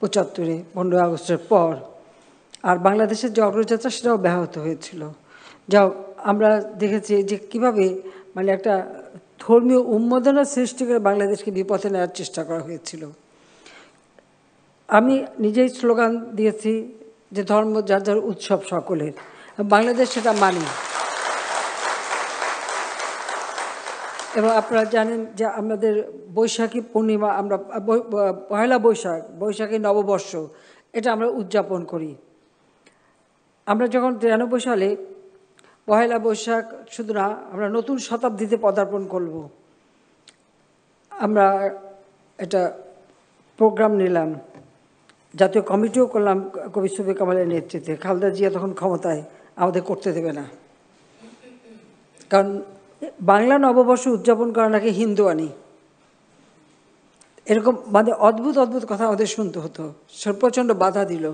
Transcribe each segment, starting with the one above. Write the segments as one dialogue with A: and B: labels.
A: 75-এ 15ই আগস্টের পর। আর বাংলাদেশের যে অগ্রযাত্রা সেটাও ব্যাহত হয়েছিল। যাও আমরা দেখেছি যে কিভাবে মানে একটা ধর্মীয় উন্মাদনা সৃষ্টি করে বাংলাদেশকে বিপথে নেওয়ার চেষ্টা করা হয়েছিল। আমি নিজেই স্লোগান দিয়েছি যে ধর্ম যার যার উৎসব সকলের, বাংলাদেশ সেটা মানি। এবং আপনারা জানেন যে আমাদের বৈশাখী পূর্ণিমা, আমরা পয়লা বৈশাখী নববর্ষ, এটা আমরা উদযাপন করি। আমরা যখন 93 সালে পয়লা বৈশাখ শুধু না, আমরা নতুন শতাব্দীতে পদার্পণ করব, আমরা এটা প্রোগ্রাম নিলাম, জাতীয় কমিটিও করলাম কবি শফি কামালের নেতৃত্বে। খালেদা জিয়া তখন ক্ষমতায়, আমাদের করতে দেবে না, কারণ বাংলা নববর্ষ উদযাপন করা নাকি হিন্দুয়ানি, এরকম মানে অদ্ভুত অদ্ভুত কথা আমাদের শুনতে হতো। সে প্রচণ্ড বাধা দিল।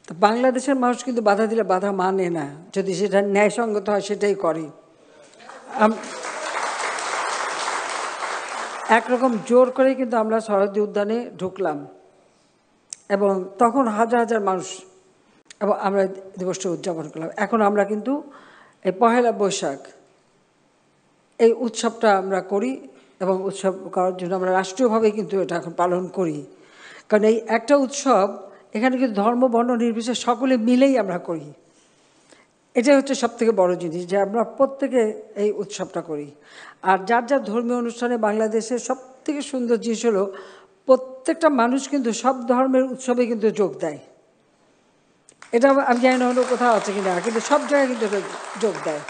A: তো বাংলাদেশের মানুষ কিন্তু বাধা দিলে বাধা মানে না, যদি সেটা ন্যায়সঙ্গত হয় সেটাই করে। একরকম জোর করে কিন্তু আমরা সরহদী উদ্যানে ঢুকলাম এবং তখন হাজার হাজার মানুষ, এবং আমরা দিবসটা উদযাপন করলাম। এখন আমরা কিন্তু এই পহেলা বৈশাখ এই উৎসবটা আমরা করি, এবং উৎসব করার জন্য আমরা রাষ্ট্রীয়ভাবে কিন্তু এটা এখন পালন করি। কারণ এই একটা উৎসব, এখানে কিন্তু ধর্ম বর্ণ নির্বিশেষে সকলে মিলেই আমরা করি। এটাই হচ্ছে সবথেকে বড় জিনিস, যে আমরা প্রত্যেকে এই উৎসবটা করি। আর যার যার ধর্মীয় অনুষ্ঠানে বাংলাদেশের সবথেকে সুন্দর জিনিস হলো প্রত্যেকটা মানুষ কিন্তু সব ধর্মের উৎসবে কিন্তু যোগ দেয়। এটা আমি জানি না হলো কোথাও আছে কিনা, কিন্তু সব জায়গায় কিন্তু যোগ দেয়।